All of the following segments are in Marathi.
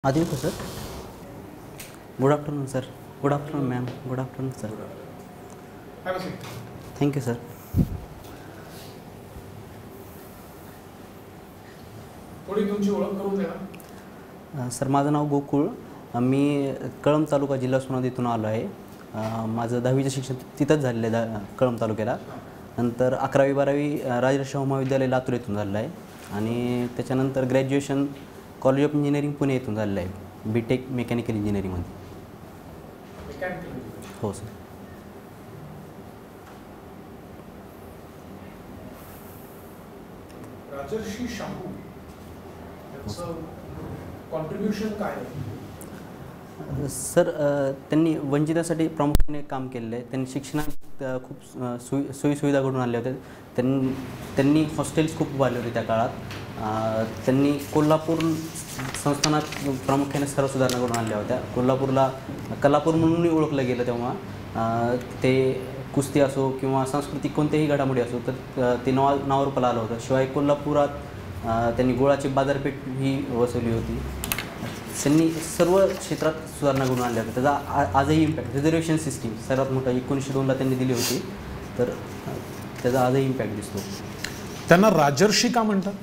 Aditya sir. Good afternoon sir. Good afternoon ma'am. Good afternoon sir. Thank you sir. थोडी तुमची ओळख करून द्या. सर माझं नाव गोकुळ. मी कळंब तालुका जिल्हा उस्मानाबाद इथून आलो आहे. माझं 10वीचं शिक्षण तिथंच झालेलं आहे कळंब तालुक्याला. नंतर 11वी 12वी राजर्षी शाहू महाविद्यालय लातूर येथून झालेलं आहे आणि त्याच्यानंतर graduation college of engineering Pune येथून झालेलं आहे. BTech मेकॅनिकल इंजिनिअरिंगमध्ये. हो सर. राजर्षी शाहू याचं कॉन्ट्रीब्युशन काय आहे? सर त्यांनी वंचितांसाठी प्रामुख्याने काम केलेलं आहे. त्यांनी शिक्षणात खूप सोयीसुविधा घडून आणल्या होत्या. त्यांनी हॉस्टेल्स खूप उभारले होते त्या काळात. त्यांनी कोल्हापूर संस्थानात प्रामुख्याने सर्व सुधारणा घडून आणल्या होत्या. कोल्हापूरला कलापूर म्हणूनही ओळखलं गेलं तेव्हा. ते कुस्ती असो किंवा सांस्कृतिक कोणत्याही घडामोडी असो तर ते नावारूपाला आलं होतं. शिवाय कोल्हापुरात त्यांनी गुळाची बाजारपेठ ही वसवली होती. त्यांनी सर्व क्षेत्रात सुधारणा घडून आणल्या होत्या. त्याचा आजही इम्पॅक्ट रिझर्वेशन सिस्टीम सर्वात मोठा 1902ला त्यांनी दिली होती. तर त्याचा आजही इम्पॅक्ट दिसतो. त्यांना राजर्षी का म्हणतात?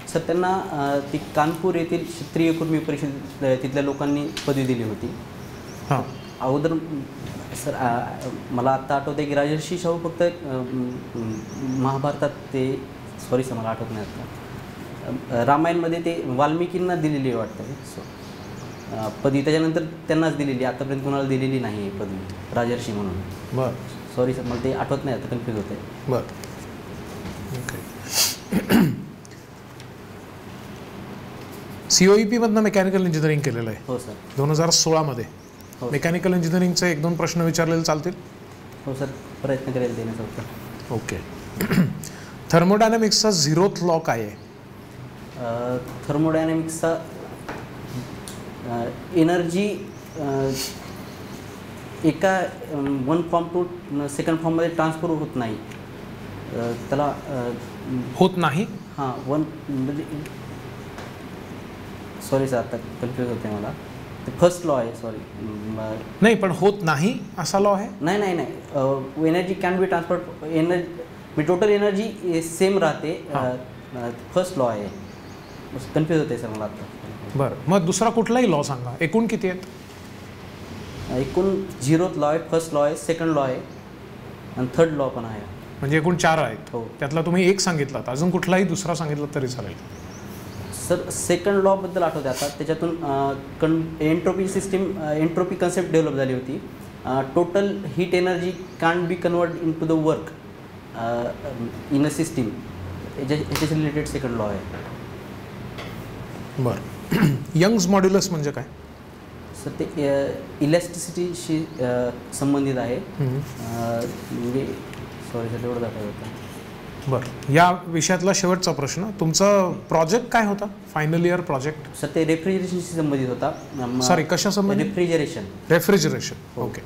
सर त्यांना ती कानपूर येथील क्षत्रिय कुर्मी परिषद तिथल्या लोकांनी पदवी दिली होती. हां. अगोदर सर मला आत्ता आठवतं की राजर्षी शाहू फक्त महाभारतात ते सॉरी सर मला आठवत नाही आता. रामायणमध्ये ते वाल्मिकींना दिलेली वाटतं सो पदवी. त्याच्यानंतर त्यांनाच दिलेली. आतापर्यंत कोणाला दिलेली नाही आहे पदवी राजर्षी म्हणून. बरं. सॉरी सर मला ते आठवत नाही आता. कन्फ्यूज होते. बरं. COEP मधनं मेकॅनिकल इंजिनिअरिंग केलेलं आहे. हो सर. 2016मध्ये. हो. मेकॅनिकल इंजिनिअरिंगचे 1-2 प्रश्न विचारलेले चालतील? हो सर. प्रयत्न करेल देण्याचा उत्तर. ओके. थर्मोडायनॅमिक्सचा 0th लॉ काय आहे? थर्मोडायनॅमिक्सचा एनर्जी एका वन फॉर्म टू सेकंड फॉर्ममध्ये ट्रान्सफर होत नाही. त्याला होत नाही. हां वन म्हणजे सॉरी सर आता कन्फ्यूज होते मला. ते फर्स्ट लॉ आहे. सॉरी नाही पण होत नाही असा लॉ आहे? नाही नाही नाही. Energy can be transfer energy total energy same राहते. फर्स्ट लॉ आहे. कन्फ्यूज होते सर मला आता. बरं. मग दुसरा कुठलाही लॉ सांगा. एकूण किती आहेत? एकूण 0th लॉ आहे, फर्स्ट लॉ आहे, सेकंड लॉ आहे आणि थर्ड लॉ पण आहे. म्हणजे एकूण 4 आहेत. हो. त्यातला तुम्ही एक सांगितलात. अजून कुठलाही दुसरा सांगितला तरी चालेल. सर सेकंड लॉबद्दल आठवते आता. त्याच्यातून entropy system entropy concept develop झाली होती. Total heat energy can't be convert into the work in a system. याच्याशी रिलेटेड सेकंड लॉ आहे. बरं. यंग्स मॉड्युलस म्हणजे काय? सर ते इलॅस्टिसिटीशी संबंधित आहे. म्हणजे सॉरी सर तेवढं दाखवत होतं. बरं. या विषयातला शेवटचा प्रश्न. तुमचा प्रोजेक्ट काय होता? Final year project? सर ते रेफ्रिजरेशनशी संबंधित होता. सॉरी कशा संबंधित? रेफ्रिजरेशन. ओके.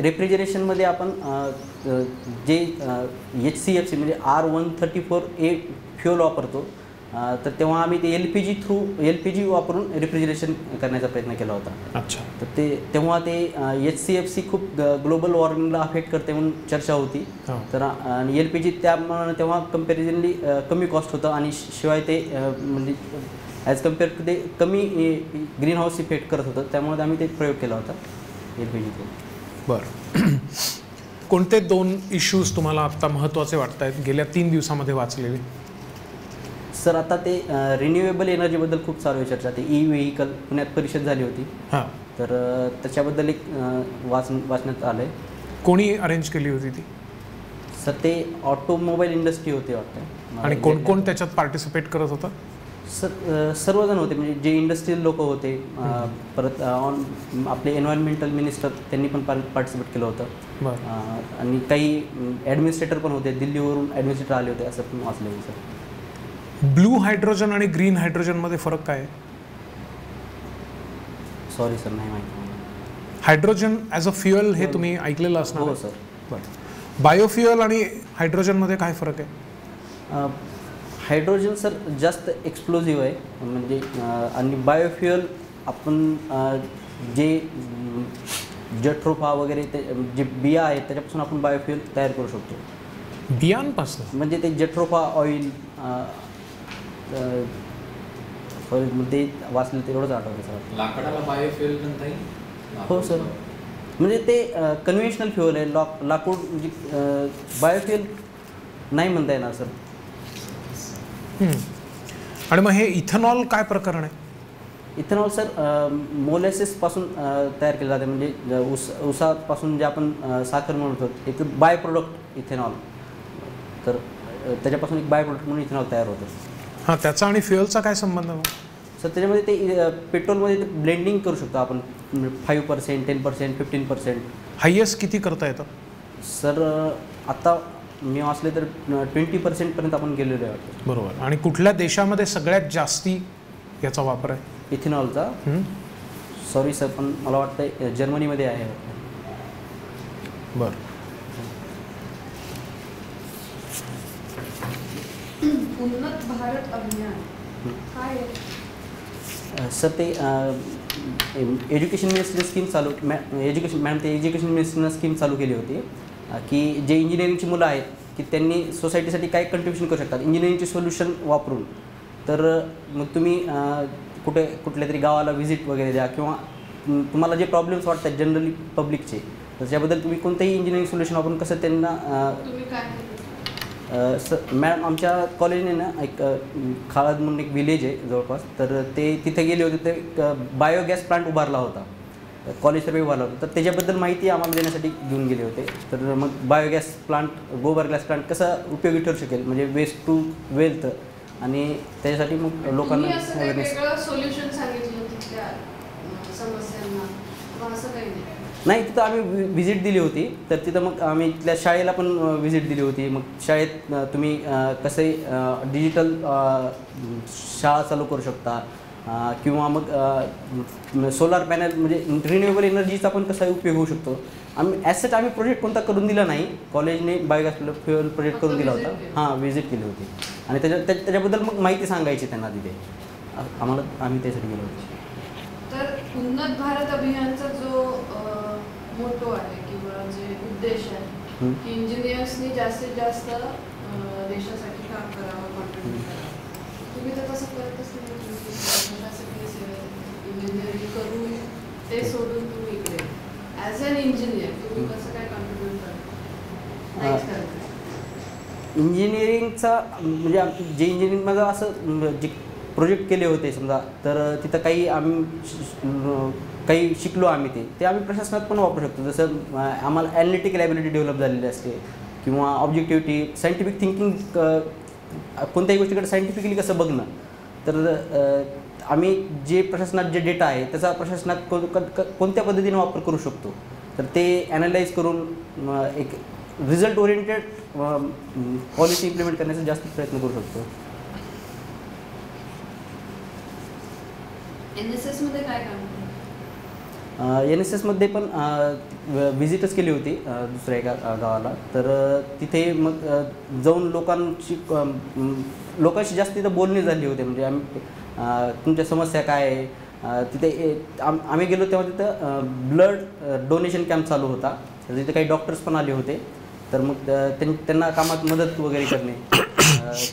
रेफ्रिजरेशनमध्ये आपण जे HCFC म्हणजे R134A फ्युअल वापरतो. तर तेव्हा आम्ही ते LPG वापरून रेफ्रिजरेशन करण्याचा प्रयत्न केला होता. अच्छा. तर तेव्हा ते HCFC खूप ग्लोबल वॉर्मिंगला अफेक्ट करते म्हणून चर्चा होती. तर आणि LPG तेव्हा कम्पॅरिझनली कमी कॉस्ट होतं आणि शिवाय ते म्हणजे ॲज कम्पेअर टू ते कमी ग्रीन हाऊस इफेक्ट करत होतं. त्यामुळे आम्ही ते प्रयोग केला होता LPGचा. बरं. कोणते 2 इश्यूज तुम्हाला आत्ता महत्त्वाचे वाटत आहेत गेल्या 3 दिवसामध्ये वाचलेले? सर आता ते रिन्युएबल एनर्जीबद्दल खूप चालू आहे चर्चा. ते व्हेकल पुण्यात परिषद झाली होती. हां. तर त्याच्याबद्दल एक वाचण्यात आलं आहे. कोणी अरेंज केली होती ती? सर ते ऑटोमोबाईल इंडस्ट्री होते वाटतं. आणि कोण कोण त्याच्यात पार्टिसिपेट करत होतं? सर सर्वजण होते. म्हणजे जे इंडस्ट्रियल लोक होते. परत आपले एन्व्हायरमेंटल मिनिस्टर त्यांनी पण पार्टिसिपेट केलं होतं. आणि काही ॲडमिनिस्ट्रेटर पण होते. दिल्लीवरून ॲडमिनिस्ट्रेटर आले होते असं पण वाचलं आहे सर. ब्लू हायड्रोजन आणि ग्रीन हायड्रोजनमध्ये फरक काय आहे? सॉरी सर नाही माहिती. हायड्रोजन ॲज अ फ्युअल हे तुम्ही ऐकलेलं असणार. हो सर. बरं. बायोफ्युअल आणि हायड्रोजनमध्ये काय फरक आहे? हायड्रोजन सर जास्त एक्सप्लोजिव्ह आहे, म्हणजे आणि बायोफ्युअल आपण जे जट्रोफा वगैरे ते जे बिया आहेत त्याच्यापासून आपण बायोफ्युअल तयार करू शकतो. बियांपासून? म्हणजे ते जट्रोफा ऑइल, ते वाचलं तेवढंच आठवतं सर. लाकडाला बायोफ्युएल म्हणता येईल? हो सर, म्हणजे ते कन्व्हेन्शनल फ्युअल आहे. लाकूड म्हणजे बायोफ्युअल नाही म्हणता येणार सर. आणि मग हे इथेनॉल काय प्रकरण आहे? इथेनॉल सर मोलॅसिसपासून तयार केलं जाते, म्हणजे ऊसापासून जे आपण साखर म्हणतो एक बाय प्रोडक्ट इथेनॉल, तर त्याच्यापासून एक बाय प्रोडक्ट म्हणून इथेनॉल तयार होतं. हां, त्याचा आणि फ्युएलचा काय संबंध मग? सर त्याच्यामध्ये ते पेट्रोलमध्ये ते ब्लेंडिंग करू शकतो आपण, 5%, 10%, 15%. हायेस्ट किती करता येतं? सर आता मी वाचले तर 20% आपण गेलेलो आहे वाटतं. बरोबर. आणि कुठल्या देशामध्ये सगळ्यात जास्ती याचा वापर आहे इथेनॉलचा? सॉरी सर, पण मला वाटतं जर्मनीमध्ये आहे. बरं. उन्नत भारत अभियान काय आहे? सर ते एज्युकेशन मिनिस्ट्रीने स्कीम चालू ते एज्युकेशन मिनिस्ट्रीनं स्कीम चालू केली होती की जे इंजिनिअरिंगची मुलं आहेत की त्यांनी सोसायटीसाठी काय कंट्रिब्युशन करू शकतात इंजिनिअरिंगचे सोल्युशन वापरून. तर मग तुम्ही कुठल्या तरी गावाला व्हिजिट वगैरे द्या, किंवा तुम्हाला जे प्रॉब्लेम्स वाटतात जनरली पब्लिकचे, तर त्याबद्दल तुम्ही कोणतेही इंजिनिअरिंग सोल्युशन वापरून कसं त्यांना. तुम्ही काय मॅडम आमच्या कॉलेजने ना एक खाळद म्हणून एक विलेज आहे जवळपास, तर ते तिथे गेले होते. ते बायोगॅस प्लांट उभारला होता, कॉलेजतर्फे उभारला होता, तर त्याच्याबद्दल माहिती आम्हाला देण्यासाठी घेऊन गेले होते. तर मग बायोगॅस प्लांट, गोबर गॅस प्लांट कसा उपयोगी ठरू शकेल, म्हणजे वेस्ट टू वेल्थ, आणि त्याच्यासाठी मग लोकांना अवेअरनेस. सोल्युशन सांगितलं तिथल्या समस्यांना, असं काही नाही, तिथं आम्ही व्हिजिट दिली होती. तर तिथं मग आम्ही तिथल्या शाळेला पण व्हिजिट दिली होती. मग शाळेत तुम्ही कसे डिजिटल शाळा चालू करू शकता, किंवा मग सोलार पॅनल म्हणजे रिन्युएबल एनर्जीचा पण कसा उपयोग होऊ शकतो. ॲज आम्ही प्रोजेक्ट कोणता करून दिला नाही, कॉलेजने बायोगॅस फ्युअल प्रोजेक्ट करून दिला होता. हां, व्हिजिट केली होती, आणि त्याच्याबद्दल मग माहिती सांगायची त्यांना तिथे आम्ही त्यासाठी गेलो होतो. तर उन्नत भारत अभियानचा जो मोटो आहे किंवा जे उद्देश आहे की इंजिनियर्सनी जास्तीत जास्त देशासाठी काम करावं, कॉन्ट्रीब्यूट करावं, तुम्ही तर तसं करतच नाही. इंजिनिअरिंग करून ते सोडून तुम्ही इकडे ॲज अन इंजिनियर तुम्ही कसं काय कॉन्ट्रीब्यूट करता? इंजिनिअरिंगचा म्हणजे जे इंजिनिअरिंगमध्ये असं जे प्रोजेक्ट केले होते समजा, तर तिथं काही शिकलो आम्ही, ते आम्ही प्रशासनात पण वापरू शकतो. जसं आम्हाला ॲनालिटिकल ॲबिलिटी डेव्हलप झालेली असते, किंवा ऑब्जेक्टिव्हिटी, सायंटिफिक थिंकिंग, कोणत्याही गोष्टीकडे सायंटिफिकली कसं बघणं. तर आम्ही जे प्रशासनात जे डेटा आहे त्याचा प्रशासनात कोणत्या पद्धतीने वापर करू शकतो, तर ते ॲनालाइज करून एक रिझल्ट ओरिएंटेड पॉलिसी इम्प्लिमेंट करण्याचा जास्त प्रयत्न करू शकतो. NSS मध्ये काय काम? NSS मध्ये पण व्हिजिटच केली होती दुसऱ्या एका गावाला. तर तिथे मग जाऊन लोकांशी जास्त तिथं बोलणी झाली होती. म्हणजे तुमच्या समस्या काय आहे. तिथे आम्ही गेलो तेव्हा तिथं ब्लड डोनेशन कॅम्प चालू होता. तर तिथे काही डॉक्टर्स पण आले होते. तर मग त्यांना कामात मदत वगैरे करणे,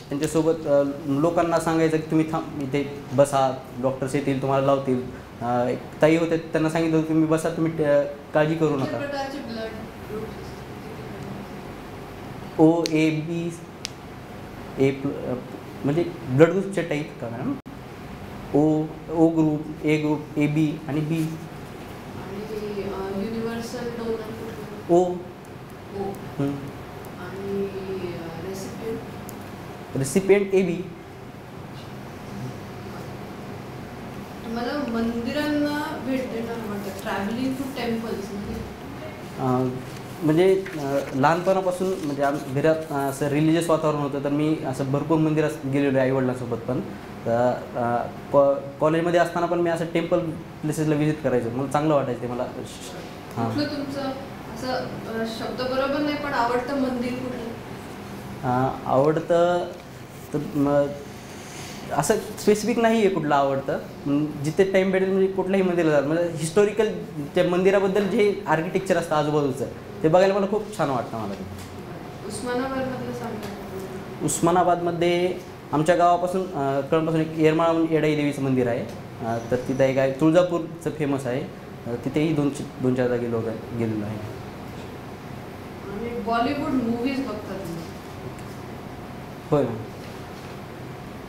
त्यांच्यासोबत लोकांना सांगायचं की तुम्ही इथे बसा, डॉक्टर्स येतील, तुम्हाला लावतील. एक ताई होते, त्यांना सांगितलं होतं तुम्ही बसा, तुम्ही काळजी करू नका. OAB म्हणजे ब्लड ग्रुपचे टाईप का madam? O group, A group, AB आणि B. Universal donor O. आणि रेसिपिएंट AB. मला मंदिरांना भेट देणार म्हणतात, ट्रॅव्हलिंग टू टेम्पल्स. म्हणजे लहानपणापासून म्हणजे घरात असं रिलिजियस वातावरण होतं, तर मी असं भरपूर मंदिरात गेलेलो आहे आईवडिलांसोबत पण. कॉलेजमध्ये असताना पण मी असं टेम्पल प्लेसेसला व्हिजिट करायचो, मला चांगलं वाटायचं ते मला. हां, तुमचं असं शब्द बरोबर नाही, पण आवडतं मंदिर कुठलं? आवडतं तर मग असं स्पेसिफिक नाही आहे कुठलं आवडतं, जिथे टाईम भेटेल म्हणजे कुठल्याही मंदिराला जातं. म्हणजे हिस्टॉरिकल त्या मंदिराबद्दल जे आर्किटेक्चर असतं आजूबाजूचं ते बघायला मला खूप छान वाटतं मला ते. उस्मानाबादमधलं सांगा. उस्मानाबादमध्ये आमच्या गावापासून कळंपासून एक येरमाळा म्हणून येडाई देवीचं मंदिर आहे. तर तिथं एक आहे, तुळजापूरचं फेमस आहे. तिथेही दोन चार जागी गेलेलो आहे. आणि बॉलिवूड मूवीज बघता तुम्ही? होय मॅम.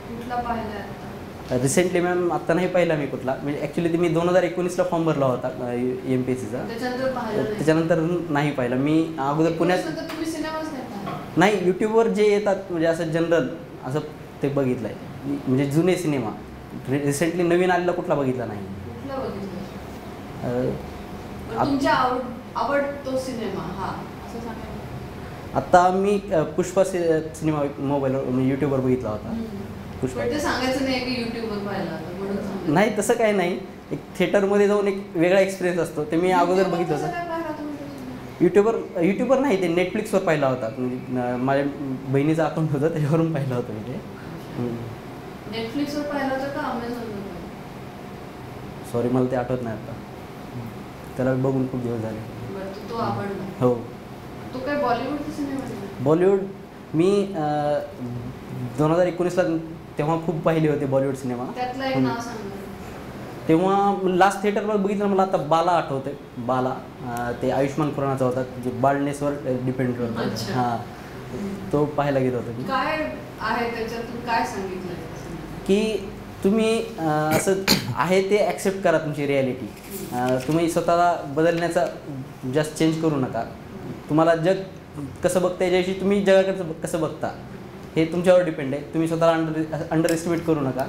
कुठला पाहिला आता? रिसेंटली मॅम आत्ता नाही पाहिला मी कुठला, म्हणजे ॲक्च्युली मी 2019ला फॉर्म भरला होता MPSCचा. त्याच्यानंतर पाहिलं नाही? त्याच्यानंतर नाही पाहिला मी. अगोदर पुण्यात त्याच्यानंतर तुम्ही सिनेमाच नाही पाहिला? नाही, यूट्यूबवर जे येतात म्हणजे असं जनरल असं ते बघितलं आहे, म्हणजे जुने सिनेमा. रिसेंटली नवीन आलेला कुठला बघितला नाही. कुठला बघितलं? आत- तुमच्या आवडतो सिनेमा हा असं सांगा. आत्ता मी पुष्पा सिनेमा मोबाईलवर म्हणजे यूट्यूबवर बघितला होता. पुष्पा. पण ते सांगायचं नाही की युट्यूबवर पाहिला होता म्हणून सांगायचं. नाही तसं काही नाही, एक थिएटरमध्ये जाऊन एक वेगळा एक्सपिरियन्स असतो. ते मी अगोदर बघितलं कसं होतं. काय पाहिला तुम्ही तो सिनेमा? यूट्यूबवर नाही, ते नेटफ्लिक्सवर पाहिला होता. म्हणजे माझ्या बहिणीचं अकाउंट होतं त्याच्यावरून पाहिलं होतं मी ते. नेटफ्लिक्सवर पाहिला होता का अमेझॉनवर? सॉरी मला ते आठवत नाही आता, त्याला बघून खूप दिवस झाले. बरं, तो आवडला. हो. तो काय बॉलिवूडचा सिनेमा आहे? बॉलिवूड मी 2019ला तेव्हा खूप पाहिले होते बॉलिवूड सिनेमा. त्यातलं एक नाव सांगा. तेव्हा लास्ट थिएटरवर बघितलं मला आता बाला आठवते. बाला ते आयुष्मान खुरानाचा होता, जे बालनेसवर डिपेंड करतो. अच्छा. हां, तो पाहायला गेलो होतो मी. काय आहे त्याच्यातून, काय सांगितलं की तुम्ही असं आहे ते ॲक्सेप्ट करा तुमची रिॲलिटी. तुम्ही स्वतःला बदलण्याचा जास्त चेंज करू नका. तुम्हाला जग कसं बघता याच्याविषयी तुम्ही जगाकडे कसं बघता हे तुमच्यावर डिपेंड आहे. तुम्ही स्वतःला अंडर एस्टिमेट करू नका.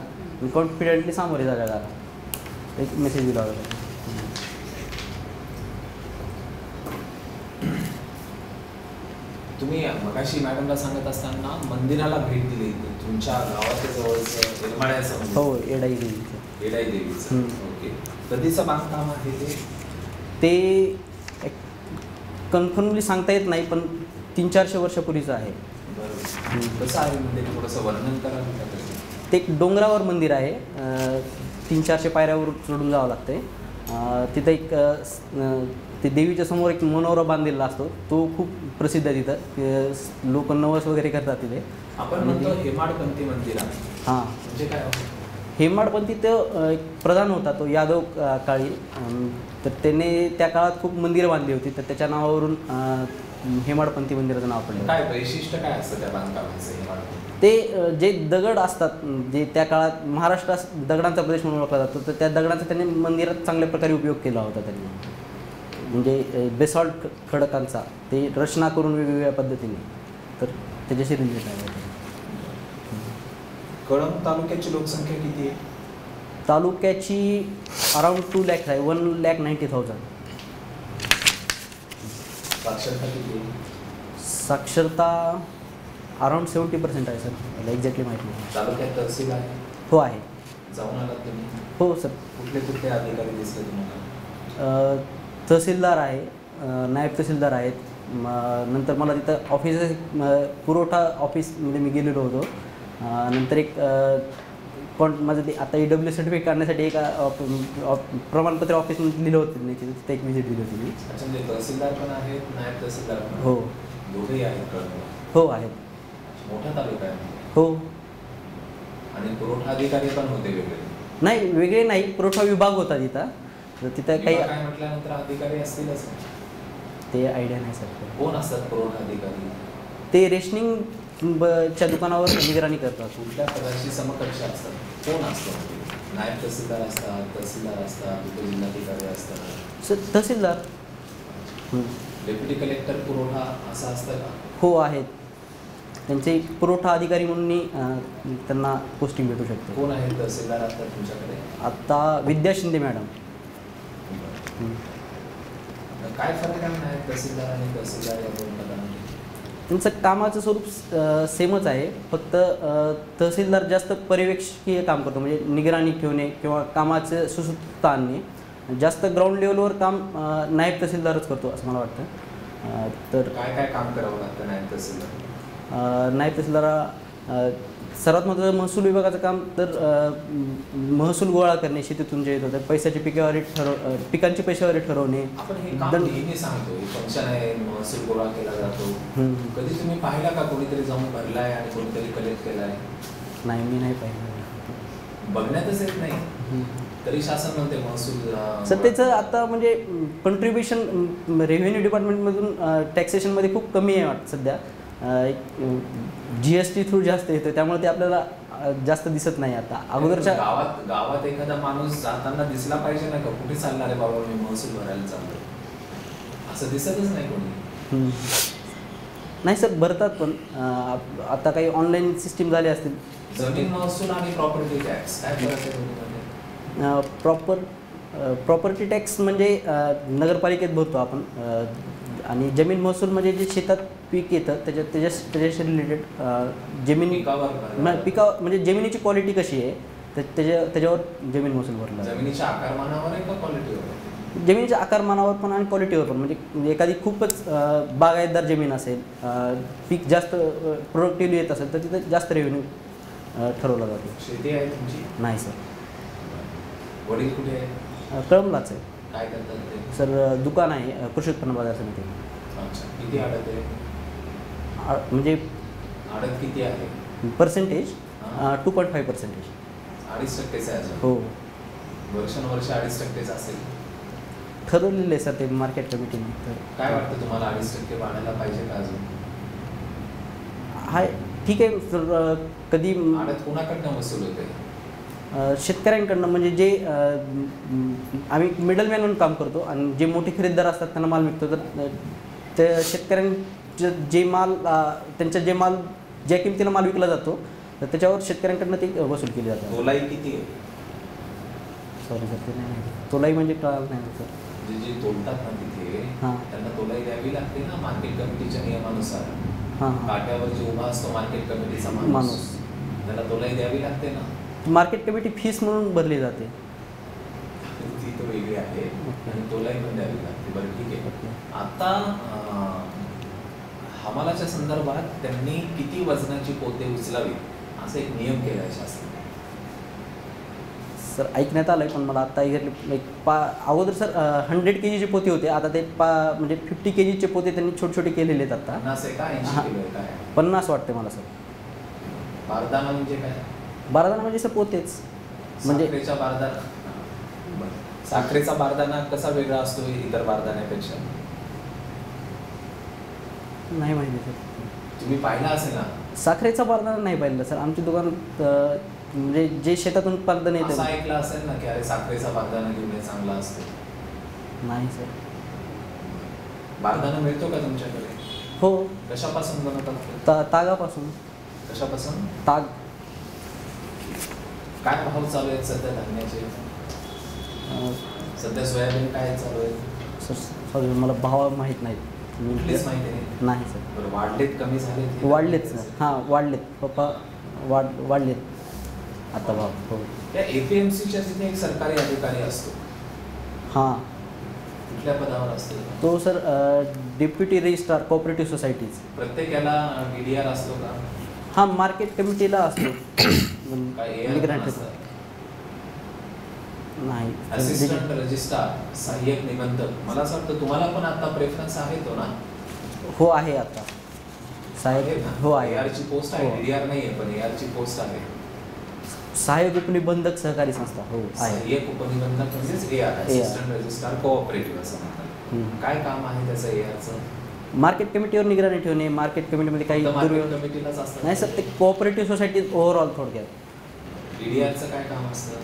कॉन्फिडेंटली सामोरे जा जगाला. एक मेसेज दिला होता. तुम्ही मगाशी मॅडमला सांगत असताना मंदिराला भेट दिली तुमच्या गावाच्या जवळचं येरमाळ्याचं मंदिर. हो, येडाई देवीचं. येडाई देवीचं. ओके. कधीचं बांधकाम आहे ते? ते कन्फर्मली सांगता येत नाही, पण 300-400 वर्षापूर्वीचं आहे. बरोबर. कसं आहे म्हणजे थोडंसं वर्णन करा का त्याचं? ते एक डोंगरावर मंदिर आहे. 300-400 पायऱ्यावर चढून जावं लागते. तिथं एक ते देवीच्या समोर एक मनोरा बांधलेला असतो. तो खूप प्रसिद्ध आहे तिथं. लोक नवस वगैरे करतात तिथे. आपण म्हणतो हेमाडपंथी मंदिर आहे. हां, म्हणजे काय? हेमाडपंथी तो एक प्रधान होता, तो यादव काळी. तर त्याने त्या काळात खूप मंदिरं बांधली होती, तर त्याच्या नावावरून हेमाडपंथी मंदिराचं नाव पडलं. काय वैशिष्ट्य काय असतं त्या बांधकामाचं हेमाडपंथी? ते जे दगड असतात, जे त्या काळात महाराष्ट्रात दगडांचा प्रदेश म्हणून ओळखला जातो, तर त्या दगडांचा त्यांनी मंदिरात चांगल्या प्रकारे उपयोग केला होता त्यांनी. म्हणजे बेसॉल्ट खडकांचा ते रचना करून वेगवेगळ्या पद्धतीने, तर त्याच्याशी रिलेटेड आहे. कळंब तालुक्याची लोकसंख्या किती आहे? तालुक्याची अराउंड 2 लाख आहे, 1,90,000. साक्षरता किती आहे? साक्षरता अराउंड 70% आहे सर, मला एक्झॅक्टली माहिती नाही. तालुक्यात तहसील आहे? हो आहे. जाऊन आलात तुम्ही? हो सर. कुठले कुठले अधिकारी दिसले तुम्हाला? तहसीलदार आहे, नायब तहसीलदार आहेत. नंतर मला तिथं ऑफिस पुरवठा ऑफिसमध्ये मी गेलेलो होतो. नंतर एक माझं ते आता EW सर्टिफिकेट काढण्यासाठी एक प्रमाणपत्र ऑफिसमध्ये लिहिलं होतं मी, तिथे एक व्हिजिट दिली होती मी. अच्छा, म्हणजे तहसीलदार पण आहेत, नायब तहसीलदार पण? हो दोघेही आहेत कळंब? हो आहेत. मोठा तालुका आहे. हो. आणि पुरवठा अधिकारी पण होते वेगळे? नाही, वेगळे नाही, पुरवठा विभाग होता तिथं. तर तिथं काही काय म्हटल्यानंतर अधिकारी असतीलच? ते आयडिया नाही सर. कोण असतात पुरवठा अधिकारी? ते रेशनिंग च्या दुकानावर निगराणी करतात. कुठल्या पदाची समकक्ष असतात? कोण असतं? नायब तहसीलदार असतात, तहसीलदार असतात, उपजिल्हाधिकारी असतात? सर तहसीलदार. डेप्युटी कलेक्टर पुरवठा असं असतं का? हो आहेत. त्यांचे पुरवठा अधिकारी म्हणून त्यांना पोस्टिंग भेटू शकते. कोण आहे तहसीलदार आता तुमच्याकडे? आत्ता विद्या शिंदे मॅडम. काय फरक आहे नायब तहसीलदार आणि तहसीलदार या दोन पदांमध्ये? त्यांचं कामाचं स्वरूप सेमच आहे, फक्त तहसीलदार जास्त पर्यवेक्षकीय काम करतो, म्हणजे निगराणी ठेवणे किंवा कामाचं सुसूत्रता आणणे. जास्त ग्राउंड लेवलवर काम नायब तहसीलदारच करतो असं मला वाटतं. तर काय काय काम करावं लागतं नायब तहसीलदार? नायब तहसीलदार सर्वात महत्त्वाचं महसूल विभागाचं काम तर महसूल गोळा करणे, शेतीतून जे येत होतं पैशाची पिकांची पैशावारी ठरवणे. आपण हे काम नेहमी सांगतो, हे फंक्शन आहे, महसूल गोळा केला जातो. कधी तुम्ही पाहिला का कोणीतरी जाऊन भरलाय आणि कोणीतरी कलेक्ट केलाय? नाही, मी नाही पाहिलं. बघण्यातच येत नाही, तरी शासन म्हणते महसूल. सर त्याचं आता म्हणजे कॉन्ट्रीब्युशन रेव्हेन्यू डिपार्टमेंटमधून टॅक्सेशनमध्ये खूप कमी आहे वाटतं सध्या. GST थ्रू जास्त येतं, त्यामुळे ते आपल्याला जास्त दिसत नाही. आता अगोदरच्या गावात एखादा माणूस जाताना दिसला पाहिजे ना, का कुठे चालणार आहे बाबा मी महसूल भरायला चाललो, असं दिसतच नाही कोणी. नाही सर, भरतात पण आता काही ऑनलाईन सिस्टीम झाले असतील. जमीन महसूल आणि प्रॉपर्टी टॅक्स काय फरक आहे? प्रॉपर्टी टॅक्स म्हणजे नगरपालिकेत भरतो आपण, आणि जमीन महसूल म्हणजे जे शेतात पीक येतं त्याच्याशी रिलेटेड जमीन पिका म्हणजे जमिनीची क्वालिटी कशी आहे त्याच्यावर जमीन महसूल भरला. जमिनीच्या आकारमानावर आहे का क्वालिटीवर? जमिनीच्या आकारमानावर पण आणि क्वालिटीवर पण. म्हणजे एखादी खूपच बागायतदार जमीन असेल, पीक जास्त प्रोडक्टिव्हली येत असेल तर तिथं जास्त रेव्हेन्यू ठरवला जातो. शेती आहे तुमची? नाही सर. वडील कुठे आहे? कळंबलाच आहे. काय करतात ते? सर दुकान आहे, कृषी उत्पन्न बाजार समिती. अच्छा, किती आडत आहे? म्हणजे आडत किती आहे? पर्सेंटेज 2.5%. 2.5% आहे अजून? हो. वर्षानुवर्ष 2.5% असेल. ठरवलेलं आहे सर ते मार्केट कमिटीने. तर काय वाटतं तुम्हाला 2.5% वाढायला पाहिजे का अजून? हाय, ठीक आहे सर. कधी आडत कोणाकडनं वसूल होते? शेतकऱ्यांकडनं, म्हणजे जे आम्ही मिडलमॅन म्हणून काम करतो आणि जे मोठे खरेदीदार असतात त्यांना माल विकतो, तर त्या शेतकऱ्यांचं जे माल जे माल ज्या किमतीला माल विकला जातो तर त्याच्यावर शेतकऱ्यांकडनं ते वसूल केली जातं. तोलाई किती आहे? सॉरी सर, ते नाही. तोलाई म्हणजे कळालं नाही सर. जे तोलतात ना तिथे त्यांना तोलाई द्यावी लागते ना मार्केट कमिटीच्या नियमानुसार. काट्यावर जे उभा असतो मार्केट कमिटीचा माणूस, त्याला तोलाई द्यावी लागते ना. मार्केट कमिटी फीस म्हणून भरली जाते, ती तर वेगळी आहे आणि तोलाई पण द्यावी लागते. बरं ठीक आहे. आता हमालाच्या संदर्भात त्यांनी किती वजनाची पोते उचलावी असा एक नियम केला आहे शासनाने. सर ऐकण्यात आलं आहे, पण मला आत्ता एक्झॅक्टली अगोदर सर 100 kgचे पोते होते, आता ते म्हणजे 50 kgचे पोते त्यांनी छोटे छोटे केलेले आहेत आता. 50 आहे का 80 किलो आहे काय? 50 वाटते मला सर. बारदाना म्हणजे काय? बारदाना म्हणजे सर पोतेच, म्हणजे साखरेचा बारदाना. साखरेचा बारदाना कसा वेगळा असतो इतर बारदाण्यापेक्षा? नाही माहिती सर. तुम्ही पाहिला असेल ना? साखरेचा बारदाना नाही पाहिलं सर. आमच्या दुकानात म्हणजे जे शेतातून उत्पादन येतं. असं ऐकलं असेल ना की अरे साखरेचा बारदाना घेऊन चांगला असतो? नाही सर. बारदाना मिळतो का तुमच्याकडे? हो. कशापासून बनवतात? तागापासून. कशापासून? ताग. काय भाव चालू आहेत सध्या धान्याचे? सध्या सोयाबीन काय चालू आहे? सर सॉरी, मला भाव माहीत नाहीत. कुठलीच माहिती नाही सर. बरं, वाढलेत कमी झालेत? वाढलेत सर. हां वाढलेत पप्पा, वाढलेत आता भाव. हो. त्या APMCच्या तिथे एक सरकारी अधिकारी असतो. हां. कुठल्या पदावर असतो तो sir? Deputy registrar cooperative societies. प्रत्येक याला DDR असतो का? हां, मार्केट कमिटीला असतो. नाही. असिस्टंट रजिस्ट्रार, सहाय्यक निबंधक. मला असं वाटतं तुम्हाला पण आता प्रेफरन्स आहे तो ना? हो आहे आता. सहाय्यक. हो आहे. AR ची पोस्ट आहे. DDR नाही आहे पण AR ची पोस्ट आहे. सहाय्यक उपनिबंधक सहकारी संस्था. हो आहे. सहाय्यक उपनिबंधक म्हणजेच AR, असिस्टंट रजिस्ट्रार कोऑपरेटिव्ह असं म्हणतात. काय काम आहे त्याचं ARचं? मार्केट कमिटीवर निगराणी ठेवणे. मार्केट कमिटीमध्ये काही कमिटीलाच असतं? नाही सर, ते कोऑपरेटिव्ह सोसायटी ओव्हरऑल थोडक्यात. DDRचं काय काम असतं?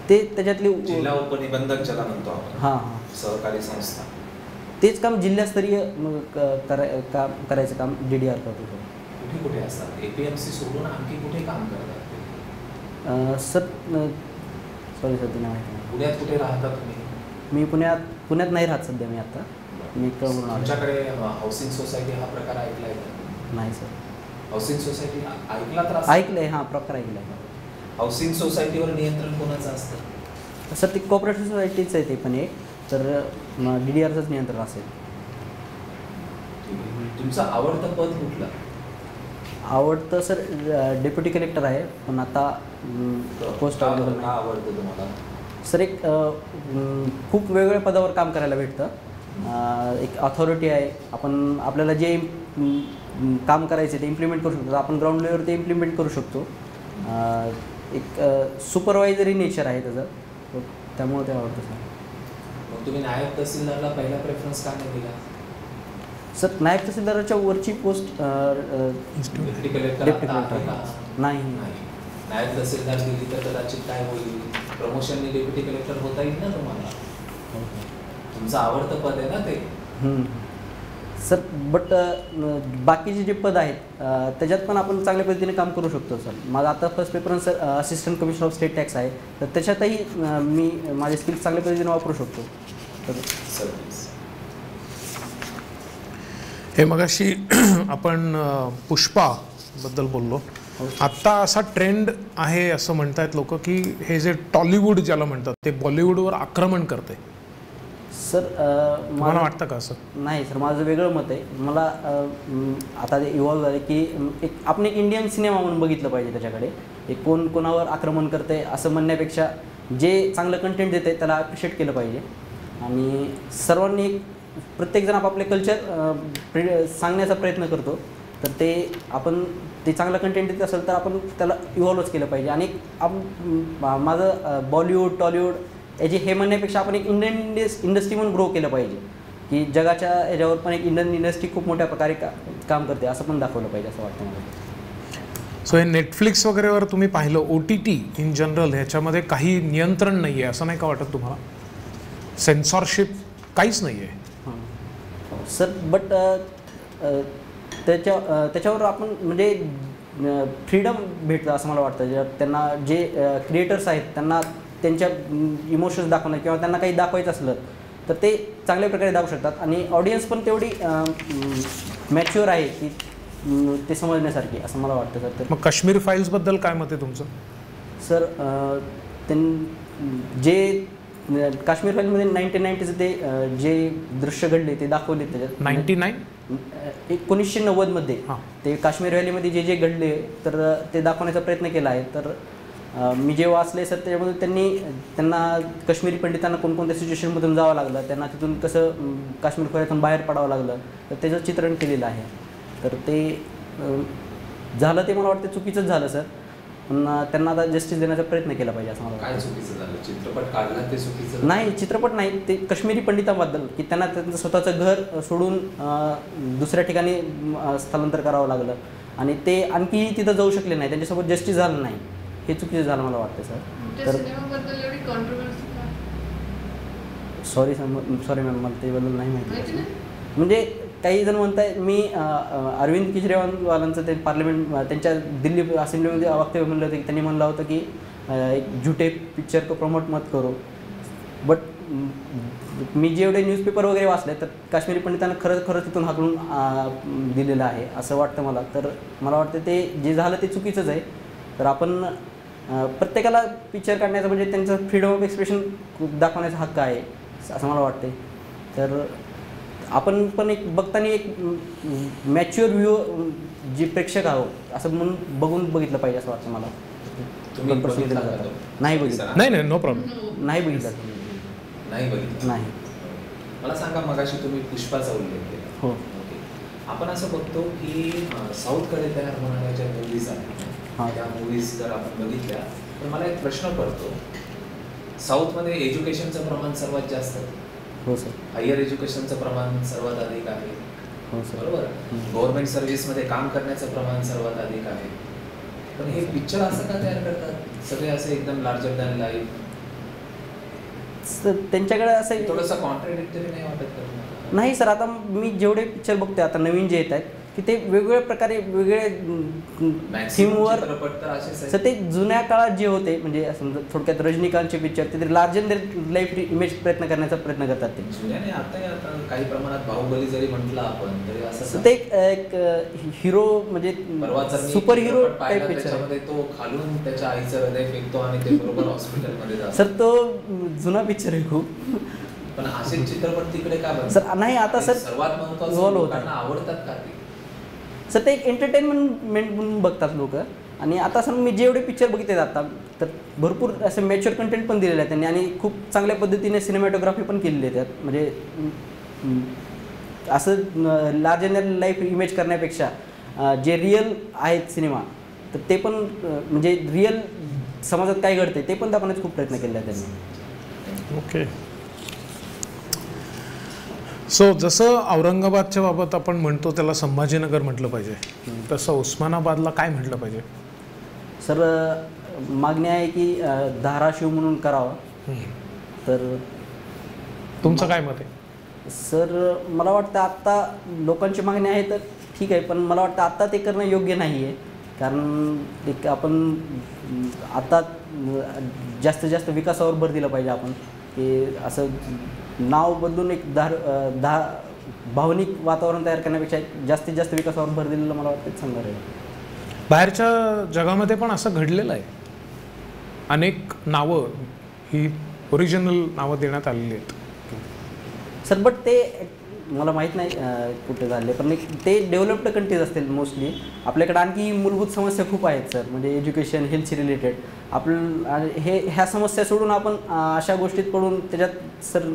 ते त्याच्यातली जिल्हा उपनिबंधक ज्याला म्हणतो आपण. हां हां. सहकारी संस्था. तेच काम जिल्हास्तरीय करायचं काम DDR करतो सर. कुठे कुठे असतात? APMC सोडून आणखी कुठे काम करतात? सर सॉरी सर, ते नाही माहिती नाही. पुण्यात कुठे राहता तुम्ही? मी पुण्यात नाही राहत सध्या. मी आता मी कळवून आलो. तुमच्याकडे हाऊसिंग सोसायटी हा प्रकार ऐकलाय का? नाही सर. हाऊसिंग सोसायटी ऐकला तर? ऐकलंय. हां, प्रकार ऐकलाय. हाऊसिंग सोसायटीवर नियंत्रण कोणाचं असतं? सर ते कोऑपरेटिव्ह सोसायटीच आहे ते पण एक, तर DDRचंच नियंत्रण असेल. तुमचं आवडतं पद कुठलं? आवडतं सर डेप्युटी कलेक्टर आहे, पण आता पोस्ट अवेलेबल नाही. आवडतं तुम्हाला? सर एक खूप वेगवेगळ्या पदावर काम करायला भेटतं. एक अथॉरिटी आहे, आपण आपल्याला जे काम करायचे ते इम्प्लिमेंट करू शकतो, आपण ग्राउंड लेवलवर ते इम्प्लिमेंट करू शकतो. एक सुपरवायझरी नेचर आहे त्याचं, त्यामुळे ते आवडतं सर. मग तुम्ही नायब तहसीलदारला पहिला प्रेफरन्स का नाही दिला? सर नायब तहसीलदाराच्या वरची पोस्ट डेप्युटी कलेक्टर नाही. नायब तहसीलदार दिली तर कदाचित काय होईल, प्रमोशनने डेप्युटी कलेक्टर होता येईल ना तुम्हाला. तुमचं आवडतं पद आहे ना ते. सर बट बाकीचे जे पद आहेत त्याच्यात पण आपण चांगल्या पद्धतीने काम करू शकतो सर. माझा आता first preference sir assistant commissioner of state tax आहे, तर त्याच्यातही मी माझे स्किल्स चांगल्या पद्धतीने वापरू शकतो. तर हे मगाशी आपण पुष्पाबद्दल बोललो. आत्ता असा ट्रेंड आहे असं म्हणतायत लोक की हे जे टॉलिवूड ज्याला म्हणतात ते बॉलिवूडवर आक्रमण करते. सर मला वाटतं का असं? नाही सर, माझं वेगळं मत आहे. मला आता ते इव्हॉल्व झालं की आपण एक इंडियन सिनेमा म्हणून बघितलं पाहिजे त्याच्याकडे. एक कोण कोणावर आक्रमण करते असं म्हणण्यापेक्षा जे चांगलं कंटेंट देते त्याला ॲप्रिशिएट केलं पाहिजे. आणि सर्वांनी एक प्रत्येकजण आपापले कल्चर सांगण्याचा प्रयत्न करतो, तर ते आपण ते चांगलं कंटेंट देत असेल तर आपण त्याला इव्हॉल्वच केलं पाहिजे. आणि माझं बॉलिवूड टॉलिवूड याची हे म्हणण्यापेक्षा आपण एक इंडियन इंडस्ट्री म्हणून ग्रो केलं पाहिजे, की जगाच्या याच्यावर पण एक इंडियन इंडस्ट्री खूप मोठ्या प्रकारे काम करते असं पण दाखवलं पाहिजे असं वाटतं मला. सो हे नेटफ्लिक्स वगैरेवर तुम्ही पाहिलं OTT इन जनरल ह्याच्यामध्ये काही नियंत्रण नाही आहे असं नाही का वाटत तुम्हाला? सेन्सॉरशिप काहीच नाही आहे सर. बट त्याच्यावर आपण म्हणजे फ्रीडम भेटतं असं मला वाटतं. त्यांना जे क्रिएटर्स आहेत त्यांना त्यांच्या इमोशन्स दाखवणं किंवा त्यांना काही दाखवायचं असलं तर ते चांगल्या प्रकारे दाखवू शकतात. आणि ऑडियन्स पण तेवढी मॅच्युअर आहे की ते समजण्यासारखी असं मला वाटतं सर. मग काश्मीर फाईल्सबद्दल काय मत आहे तुमचं? सर जे काश्मीर फाईलमध्ये 1990चं ते जे दृश्य घडले ते दाखवले त्याच्यात. 1990मध्ये ते काश्मीर व्हॅलीमध्ये जे घडले तर ते दाखवण्याचा प्रयत्न केला आहे. तर मी जे वाचले सर त्याच्यामध्ये त्यांना काश्मीरी पंडितांना कोणकोणत्या सिच्युएशनमधून जावं लागलं, त्यांना तिथून कसं काश्मीर खोऱ्यातून बाहेर पडावं लागलं, तर त्याचं चित्रण केलेलं आहे. तर ते झालं ते मला वाटतं चुकीचंच झालं सर, पण त्यांना आता जस्टिस देण्याचा प्रयत्न केला पाहिजे असं मला वाटतं. काय चुकीचं झालं? चित्रपट काढला ते चुकीचं नाही, चित्रपट नाही, ते काश्मीरी पंडितांबद्दल की त्यांना त्यांचं स्वतःचं घर सोडून दुसऱ्या ठिकाणी स्थलांतर करावं लागलं आणि ते आणखी तिथं जाऊ शकले नाही, त्यांच्यासोबत जस्टिस झालं नाही, हे चुकीचं झालं मला वाटतं सर. तर सॉरी मॅम, मला त्याबद्दल नाही माहिती. म्हणजे काही जण म्हणताय मी अरविंद केजरीवालांचं ते पार्लमेंट त्यांच्या दिल्ली असेंब्लीमध्ये वक्तव्य म्हणलं होतं की त्यांनी म्हणलं होतं की एक झुटे पिक्चर को प्रमोट मत करो. बट मी जेवढे न्यूजपेपर वगैरे वाचले तर काश्मीरी पंडितांना खरंच तिथून हाकलून दिलेलं आहे असं वाटतं मला. तर मला वाटतं ते जे झालं ते चुकीचंच आहे. तर आपण प्रत्येकाला पिक्चर काढण्याचं म्हणजे त्यांचं फ्रीडम ऑफ एक्सप्रेशन दाखवण्याचा हक्क आहे असं मला वाटते. तर आपण पण एक बघताना एक मॅच्युअर व्ह्यू जे प्रेक्षक आहोत असं म्हणून बघितलं पाहिजे असं वाटतं मला. नाही बघितलं. नाही नो प्रॉब्लेम. नाही बघितलं. नाही. मला सांगा, मगाशी तुम्ही पुष्पाचा उल्लेख केला. हो. आपण असं बघतो की साऊथकडे तयार होणाऱ्या ज्या मूव्हीज आहेत त्या मूव्हीज जर आपण बघितल्या तर मला एक प्रश्न पडतो, साऊथमध्ये एज्युकेशनचं प्रमाण सर्वात जास्त. हो सर. हायर एज्युकेशनचं प्रमाण सर्वात अधिक आहे. हो सर. बरोबर. गव्हर्नमेंट सर्व्हिसमध्ये काम करण्याचं प्रमाण सर्वात अधिक आहे. पण हे पिक्चर असं का तयार करतात सगळे असे एकदम लार्जर दॅन लाईफ? त्यांच्याकडे असं थोडंसं कॉन्ट्राडिक्टरी नाही वाटत का? नाही सर, आता मी जेवढे पिक्चर बघतोय आता नवीन जे येत आहेत की ते वेगवेगळ्या प्रकारे वेगळे थीमवर सर ते जुन्या काळात जे होते म्हणजे समजा थोडक्यात रजनीकांतचे पिक्चर ते लार्जर दॅन लाईफ इमेज प्रयत्न करण्याचा प्रयत्न करतात. ते जुन्याने आता काही प्रमाणात बाहुबली जरी म्हटलं आपण तरी असं ते एक हिरो म्हणजे सुपर हिरो टाईप पिक्चर. तो खालून त्याच्या आईचं हृदय फेकतो आणि ते बरोबर हॉस्पिटलमध्ये जातो. सर तो जुना पिक्चर आहे खूप. पण असे चित्रपट तिकडे का बनतात सर? नाही आता सर सर्वात महत्त्वाचं लोकांना आवडतात का ते? सर ते एक एंटरटेनमेंट म्हणून बघतात लोक. आणि आता असं मी जेवढे पिक्चर बघितले आता तर भरपूर असं मॅच्युअर कंटेंट पण दिलेलं आहे त्यांनी आणि खूप चांगल्या पद्धतीने सिनेमॅटोग्राफी पण केलेली आहे त्यात. म्हणजे असं लार्जर दॅन लाईफ इमेज करण्यापेक्षा जे रिअल आहेत सिनेमा तर ते पण म्हणजे रिअल समाजात काय घडते ते पण दाखवण्याचा खूप प्रयत्न केला आहे त्यांनी. ओके. सो जसं औरंगाबादच्या बाबत आपण म्हणतो त्याला संभाजीनगर म्हटलं पाहिजे, तसं उस्मानाबादला काय म्हटलं पाहिजे? सर मागणी आहे की धाराशिव म्हणून करावं. तर तुमचं काय मत आहे? सर मला वाटतं आत्ता लोकांची मागणी आहे तर ठीक आहे, पण मला वाटतं आत्ता ते करणं योग्य नाही आहे. कारण एक आपण आता जास्तीत जास्त विकासावर भर दिला पाहिजे आपण, की असं नाव बदलून एक भावनिक वातावरण तयार करण्यापेक्षा जास्तीत जास्त विकासावर भर दिलेलं मला वाटतं चांगलं आहे. बाहेरच्या जगामध्ये पण असं घडलेलं आहे. अनेक नावं ही ओरिजिनल नावं देण्यात आलेली आहेत. सर बट ते मला माहीत नाही कुठे झाले, पण ते डेव्हलप्ड कंट्रीज असतील मोस्टली. आपल्याकडे आणखी मूलभूत समस्या खूप आहेत सर, म्हणजे एज्युकेशन हेल्थशी रिलेटेड. ह्या समस्या सोडून आपण अशा गोष्टीत पडून त्याच्यात सर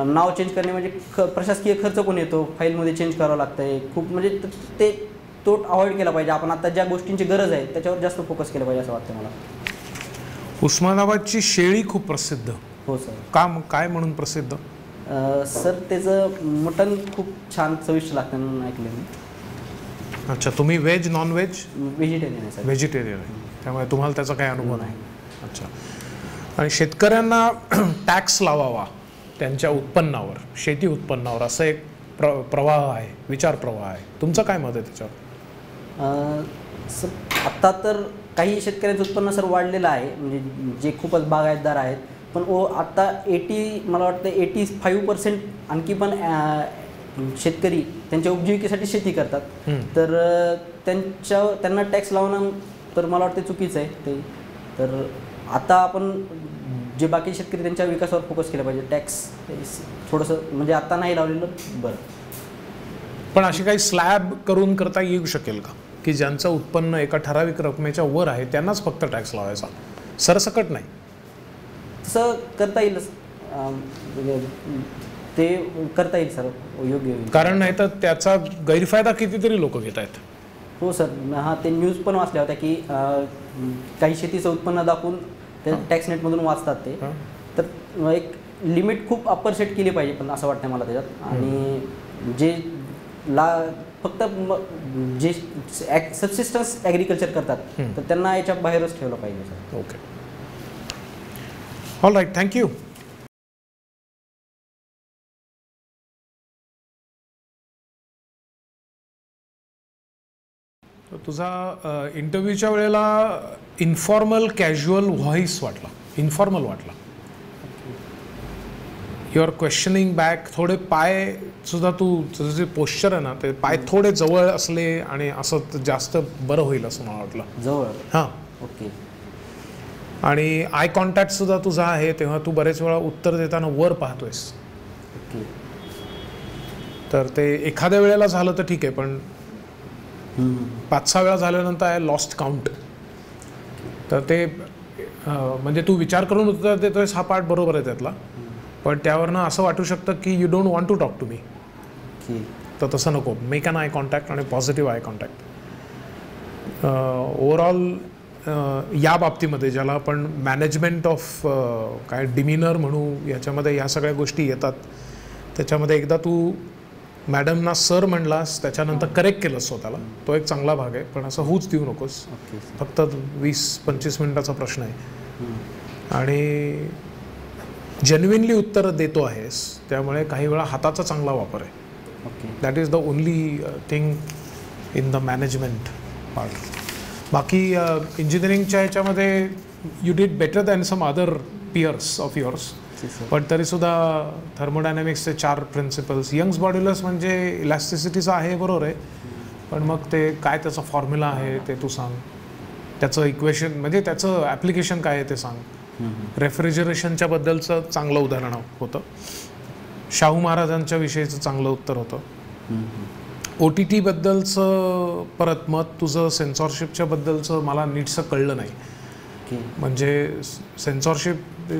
नाव चेंज करणे म्हणजे प्रशासकीय खर्च पण येतो, फाईलमध्ये चेंज करावं लागतं आहे खूप. म्हणजे ते तो अवॉइड केला पाहिजे. आपण आता ज्या गोष्टींची गरज आहे त्याच्यावर जास्त फोकस केला पाहिजे असं वाटतं मला. उस्मानाबादची शेळी खूप प्रसिद्ध. हो सर. काय म्हणून प्रसिद्ध? सर त्याचं मटण खूप छान चविष्ट लागतं म्हणून ऐकलं मी. अच्छा, तुम्ही व्हेज नॉन व्हेज? व्हेजिटेरियन आहे सर. व्हेजिटेरियन आहे, त्यामुळे तुम्हाला त्याचा काही अनुभव नाही. अच्छा. आणि शेतकऱ्यांना टॅक्स लावावा त्यांच्या उत्पन्नावर, शेती उत्पन्नावर, असं एक प्रवाह आहे, विचार प्रवाह आहे. तुमचं काय मत आहे त्याच्यावर? सर आत्ता तर काही शेतकऱ्यांचं उत्पन्न सर वाढलेलं आहे, म्हणजे जे खूपच बागायतदार आहेत. पण आत्ता मला वाटतं 85% आणखी पण शेतकरी त्यांच्या उपजीविकेसाठी शेती करतात. तर त्यांना टॅक्स लावणं तर मला वाटतं चुकीचं आहे ते. तर आता आपण जे बाकी शेतकरी त्यांच्या विकासावर फोकस केला पाहिजे. टॅक्स थोडंसं म्हणजे आत्ता नाही लावलेलं बरं. पण अशी काही स्लॅब करून करता येऊ शकेल का, की ज्यांचं उत्पन्न एका ठराविक रकमेच्या वर आहे त्यांनाच फक्त टॅक्स लावायचा, सरसकट नाही? तसं करता येईल, ते करता येईल सर, योग्य होईल. कारण नाही तर त्याचा गैरफायदा कितीतरी लोक घेत आहेत. हो सर. हां, ते न्यूज पण वाचल्या होत्या की काही शेतीचं उत्पन्न दाखवून ते टॅक्स नेटमधून वाचतात ते. तर एक लिमिट खूप अप्पर सेट केली पाहिजे पण असं वाटतं मला त्याच्यात. आणि जे फक्त जे सबसिस्टन्स ॲग्रिकल्चर करतात तर त्यांना याच्या बाहेरच ठेवलं पाहिजे सर. Okay, all right, thank you. तुझा इंटरव्ह्यूच्या वेळेला इन्फॉर्मल कॅज्युअल व्हॉइस वाटला, इन्फॉर्मल वाटला. युअर क्वेश्चनिंग बॅक, थोडे पाय सुद्धा तुझं जे पोश्चर आहे ना ते पाय थोडे जवळ असले आणि असं जास्त बरं होईल असं मला वाटलं. जवळ? हां, ओके. आणि आय कॉन्टॅक्ट सुद्धा तुझा आहे, तेव्हा तू बरेच वेळा उत्तर देताना वर पाहतोयस. ओके. तर ते एखाद्या वेळेला झालं तर ठीक आहे, पण 5-6 वेळा झाल्यानंतर आय लॉस्ट काउंट. तर ते म्हणजे तू विचार करून उत्तर देतोयस हा पार्ट बरोबर आहे त्यातला, पण त्यावरनं असं वाटू शकतं की you don't want to talk to me. तर तसं नको. मेक अन आय कॉन्टॅक्ट आणि पॉझिटिव्ह आय कॉन्टॅक्ट. ओव्हरऑल या बाबतीमध्ये ज्याला आपण मॅनेजमेंट ऑफ काय डिमिनर म्हणू, याच्यामध्ये ह्या सगळ्या गोष्टी येतात. त्याच्यामध्ये एकदा तू मॅडमना सर म्हणलास, त्याच्यानंतर करेक्ट केलंस स्वतःला, तो एक चांगला भाग आहे. पण असं होऊच देऊ नकोस. फक्त 20-25 मिनिटाचा प्रश्न आहे आणि जेन्युइनली उत्तर देतो आहेस, त्यामुळे काही वेळा हाताचा चांगला वापर आहे. That is the only thing in the management part. बाकी इंजिनिअरिंगच्या ह्याच्यामध्ये you did better than some other peers of yours. पण तरीसुद्धा थर्मोडायनॅमिक्सचे 4 प्रिन्सिपल्स, यंग्स मॉड्युलस म्हणजे इलॅस्टिसिटीचं आहे बरोबर आहे, पण मग ते काय त्याचा फॉर्म्युला आहे ते तू सांग, त्याचं इक्वेशन म्हणजे त्याचं ॲप्लिकेशन काय आहे ते सांग. रेफ्रिजरेशनच्या बद्दलचं चांगलं उदाहरण होतं, शाहू महाराजांच्या विषयीचं चांगलं उत्तर होतं. OTT बद्दलचं परत मत तुझं सेन्सॉरशिपच्या बद्दलचं मला नीटसं कळलं नाही. म्हणजे censorship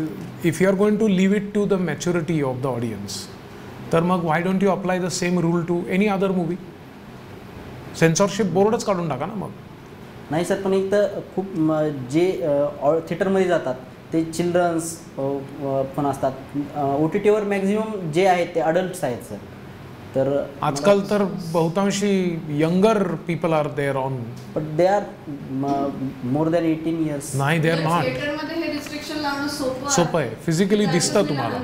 if you are going to leave it to the maturity of the audience तर मग why don't you apply the same rule to any other movie. Censorship बोर्डच काढून टाका ना मग. नाही सर, पण एक तर खूप जे थिएटरमध्ये जातात ते चिल्ड्रन्स पण असतात. OTTवर मॅक्झिमम जे आहेत ते अडल्ट्स आहेत सर. तर आजकाल तर बहुतांशी younger people are there on. But they are more than 18 years. नाही, दे आर नॉट. थिएटरमध्ये हे रिस्ट्रिक्शन लावणं सोपं आहे. फिजिकली दिसतं तुम्हाला.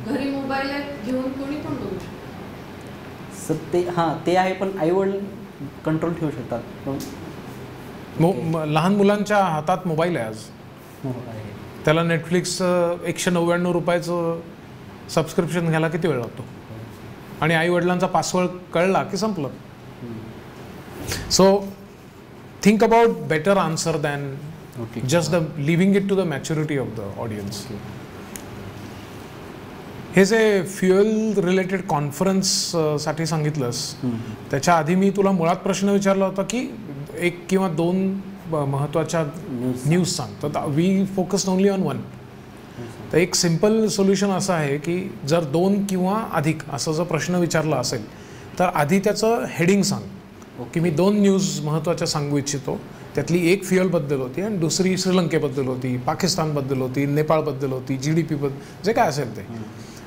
घरी मोबाईल घेऊन कोणी पण बघू सर ते ते आहे, पण आईवडील कंट्रोल ठेवू शकतात. लहान मुलांच्या हातात मोबाईल आहे आज. आहे. त्याला नेटफ्लिक्स 199 रुपयाचं सबस्क्रिप्शन घ्यायला किती वेळ लागतो आणि आई वडिलांचा पासवर्ड कळला की संपलं. So think about better answer than just the living it to the maturity of the audience. हे जे फ्युएल रिलेटेड कॉन्फरन्ससाठी सांगितलंस त्याच्या आधी मी तुला मुळात प्रश्न विचारला होता की 1 किंवा 2 महत्त्वाच्या न्यूज सांग. तर वी फोकस्ड ओनली ऑन 1. तर एक सिम्पल सोल्युशन असं आहे की जर 2 किंवा अधिक असा जर प्रश्न विचारला असेल तर आधी त्याचं हेडिंग सांग की मी 2 न्यूज महत्त्वाच्या सांगू इच्छितो. त्यातली एक फ्युएलबद्दल होती आणि दुसरी श्रीलंकेबद्दल होती, पाकिस्तानबद्दल होती, नेपाळबद्दल होती, GDP बद्दल जे काय असेल ते.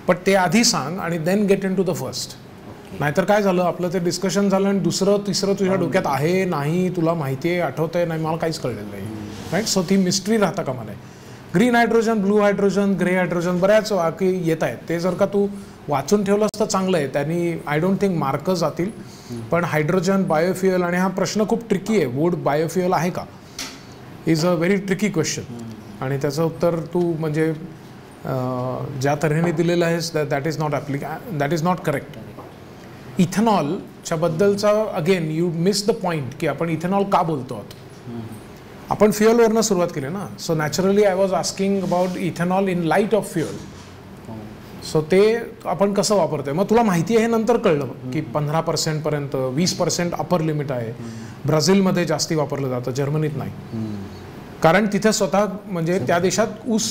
पण ते आधी सांग आणि then get into the first. नाहीतर काय झालं, आपलं ते डिस्कशन झालं आणि दुसरं तिसरं तुझ्या डोक्यात आहे नाही, तुला माहिती आहे, आठवत आहे नाही, मला काहीच कळलेलं नाही. राईट. सो ती मिस्ट्री राहता कामा नये. Green hydrogen, blue hydrogen, grey hydrogen बऱ्याच वाक्य येत आहेत. ते जर का तू वाचून ठेवलंस तर चांगलं आहे. त्यांनी आय डोंट थिंक मार्क जातील. पण हायड्रोजन, बायोफ्युएल, आणि हा प्रश्न खूप ट्रिकी आहे. वूड बायोफ्युएल आहे का is a very tricky question. आणि त्याचं उत्तर तू म्हणजे ज्या तऱ्हेने दिलेलं आहेस दॅट इज नॉट करेक्ट. इथेनॉलच्या बद्दलचा again you miss the point की आपण इथेनॉल का बोलतो आहोत. आपण फ्युएलवरनं सुरुवात केली ना. So naturally I was asking about ethanol in light of fuel. So ते आपण कसं वापरतोय. मग तुला माहिती आहे हे नंतर कळलं की 15% पर्यंत 20% अपर लिमिट आहे. ब्राझीलमध्ये जास्ती वापरलं जातं, जर्मनीत नाही. कारण तिथे स्वतः म्हणजे त्या देशात ऊस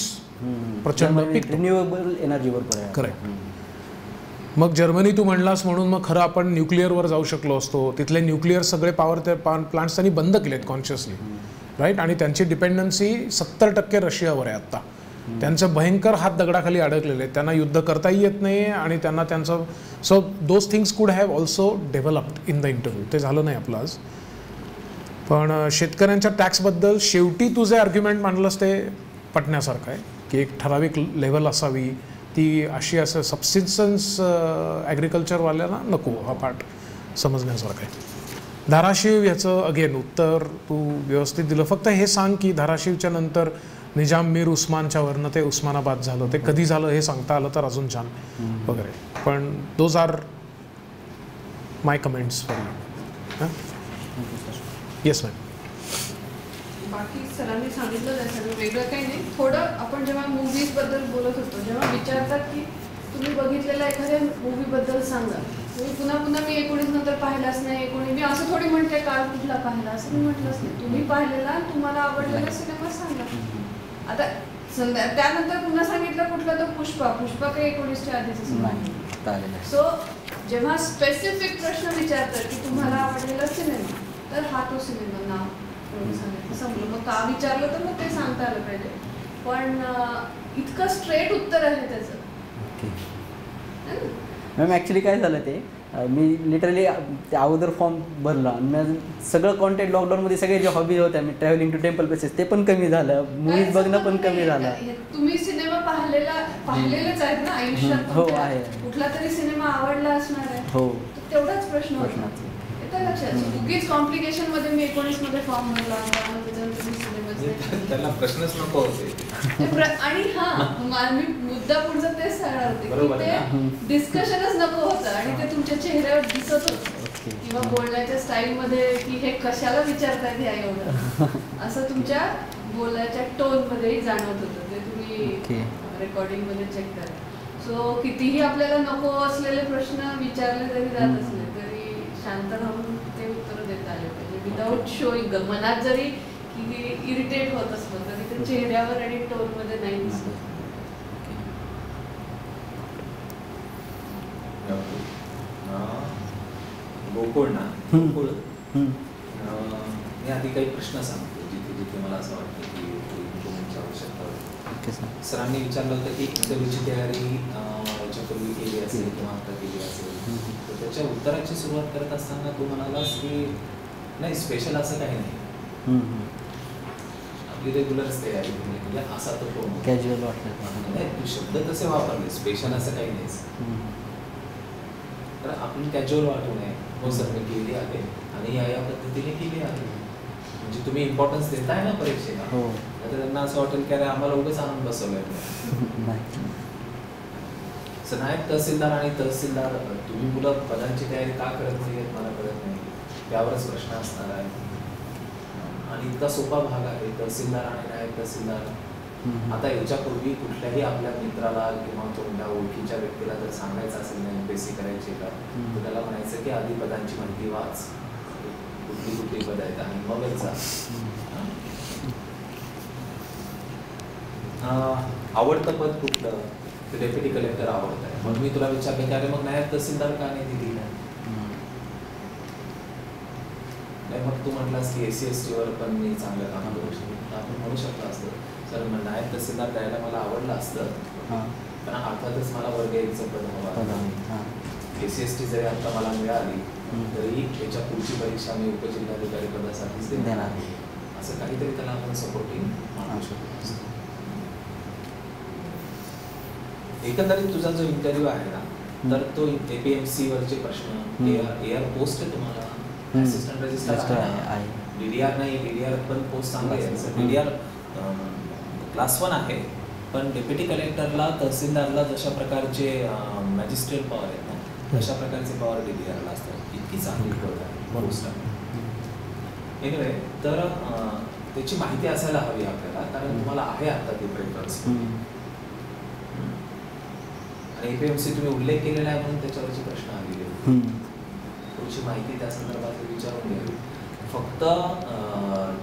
प्रचंड रिन्युएबल एनर्जीवर. करेक्ट. मग जर्मनी तू म्हणलास म्हणून मग खरं आपण न्यूक्लिअरवर जाऊ शकलो असतो. तिथले न्यूक्लिअर सगळे पॉवर प्लांट्स त्यांनी बंद केलेत कॉन्शियसली. राईट. आणि त्यांची डिपेंडन्सी 70% रशियावर आहे आत्ता. त्यांचं भयंकर हात दगडाखाली अडकलेले आहेत. त्यांना युद्ध करताही येत नाही आणि त्यांना त्यांचं सो दोज थिंग्स कुड have also developed in the interview. ते झालं नाही आपलं आज. पण शेतकऱ्यांच्या टॅक्सबद्दल शेवटी तू जे आर्ग्युमेंट मांडलंस ते पटण्यासारखं आहे की एक ठराविक लेव्हल असावी. ती अशी असं सबसिस्टन्स ॲग्रिकल्चरवाल्याला नको. हा पार्ट समजण्यासारखा आहे. धाराशिव याचं अगेन उत्तर तू व्यवस्थित दिलं. फक्त हे सांग की धाराशिवच्या नंतर निजाम मीर उस्मानच्या वरनं ते उस्मानाबाद झालं, ते कधी झालं हे सांगता आलं तर अजून छान वगैरे. पण those are my comments for you. Yes ma'am. बाकी सरांनी सांगितलं आहे सगळं वेगळं काही नाही. थोडं आपण जेव्हा मूव्हीजबद्दल बोलत होतो जेव्हा विचारतात की तुम्ही बघितलेल्या एखाद्या मूव्हीबद्दल सांगा. तुम्ही पुन्हा पुन्हा मी 19 नंतर पाहिलाच नाही, 19 मी असं थोडी म्हणते काल कुठला पाहिला असं मी म्हटलंच नाही. तुम्ही पाहिलेला तुम्हाला आवडलेला सिनेमा सांगा. आता त्यानंतर पुन्हा सांगितलं कुठला तो पुष्पा काही 19च्या आधीच नाही. सो जेव्हा स्पेसिफिक प्रश्न विचारतात की तुम्हाला आवडलेला सिनेमा तर हा तो सिनेमा नाव सांगितलं संपलं. मग का विचारलं तर मग ते सांगता आलं पाहिजे. पण इतकं स्ट्रेट उत्तर आहे त्याचं. मॅम ॲक्च्युली काय झालं ते मी लिटरली ते अगोदर फॉर्म भरला आणि सगळं कॉन्टेंट लॉकडाऊनमध्ये सगळे जे हॉबीज होत्या मी ट्रॅव्हलिंग टू टेम्पल प्लेसेस ते पण कमी झालं. मूवीज बघणं पण कमी झालं. तुम्ही सिनेमा पाहिलेलेच आहेत ना आयुष्यात. हो आहे. कुठला तरी सिनेमा आवडला असणार आहे. हो. तेवढाच प्रश्न होता. येतं लक्षात. उगीच कॉम्प्लिकेशन मध्ये मी 19 मध्ये फॉर्म भरला त्याला प्रश्नच नको होते. आणि मी मुद्दा पुढचा तेच सांगणार होते की ते डिस्कशनच नको होतं आणि ते तुमच्या चेहऱ्यावर दिसत होतं किंवा बोलण्याच्या स्टाईलमध्ये की हे कशाला विचारतायत ह्या एवढं असं तुमच्या बोलण्याच्या टोनमध्येही जाणवत होतं. ते तुम्ही रेकॉर्डिंगमध्ये चेक करा. सो कितीही आपल्याला नको असलेले प्रश्न विचारले जरी जात असले तरी शांत राहून ते उत्तर देता आले पाहिजे विदाऊट शोईंग. मनात जरी इरिटेट होत असलं तरी ते चेहऱ्यावर आणि टोनमध्ये नाही दिसत. गोकुळ ना, गोकुळ मी आधी काही प्रश्न सांगतो जिथे जिथे मला असं वाटतं की इम्प्रुव्हमेंटची आवश्यकता होती. सरांनी विचारलं होतं की इंटरव्ह्यूची तयारी याच्यापूर्वी केली असेल किंवा आता केली असेल, तर त्याच्या उत्तराची सुरुवात करत असताना तू म्हणालास की नाही स्पेशल असं काही नाही, आपली रेग्युलरच तयारी म्हणजे असा तो कॅज्युअल वाटलं नाही. तू शब्द तसे वापरले, स्पेशल असं काही नाहीच. तर आपण कॅज्युअल वाटू नये. हो सर मी केली आहे आणि या पद्धतीने केली आहे, म्हणजे तुम्ही इम्पॉर्टन्स देताय ना परीक्षेला, तर त्यांना असं वाटेल की अरे आम्हाला उगाच आणून बसवलंय. नायब तहसीलदार आणि तहसीलदार तुम्ही मुलं पदांची तयारी का करत नाही मला कळत नाही, त्यावरच प्रश्न असणार आहे. आणि इतका सोपा भाग आहे तहसीलदार आणि नायब तहसीलदार. आता याच्यापूर्वी कुठल्याही आपल्या मित्राला किंवा कोणत्या ओळखीच्या व्यक्तीला जर सांगायचं असेल ना एमपीएससी करायची का, तर त्याला म्हणायचं की आधी पदांची माहिती वाच, कुठली कुठली पद आहेत आणि मगच जा. आवडतं पद कुठलं, ते डेप्युटी कलेक्टर आवडत आहे. मग मी तुला विचारलं की अरे मग नायब तहसीलदार का नाही दिली नाही. मग तू म्हटलास की SC/ST वर पण मी चांगलं काम करू शकतो. आपण म्हणू शकतो असतं सर नायब तहसीलदार द्यायला मला आवडलं असतं, पण अर्थातच मला वर्ग 1चं पद हवं. SC/ST जरी आता मला मिळाली तरी त्याच्या पुढची परीक्षा मी उपजिल्हाधिकारी पदासाठीच देणार, असं काहीतरी त्याला आपण सपोर्टिंग मानू शकतो. एकंदरीत तुझा जो इंटरव्ह्यू आहे ना, तर तो APMC वरचे प्रश्न, एअर पोस्ट आहे तुम्हाला, असिस्टंट रजिस्ट्रार आहे, DDR नाही, DDR पण पोस्ट चांगली आहे. DDR क्लास 1 आहे, पण डेप्युटी कलेक्टरला तहसीलदारला जशा प्रकारचे मॅजिस्ट्रेट पॉवर आहेत ना तशा प्रकारचे पॉवर DDRला असतात. इतकी चांगली पोस्ट आहे. एनिवे, तर त्याची माहिती असायला हवी आपल्याला, कारण तुम्हाला आहे आता ती प्रेफरन्स. आणि APMC तुम्ही उल्लेख केलेला आहे म्हणून त्याच्यावरचे प्रश्न आलेले, थोडीशी माहिती त्या संदर्भात विचारून घ्यावी. फक्त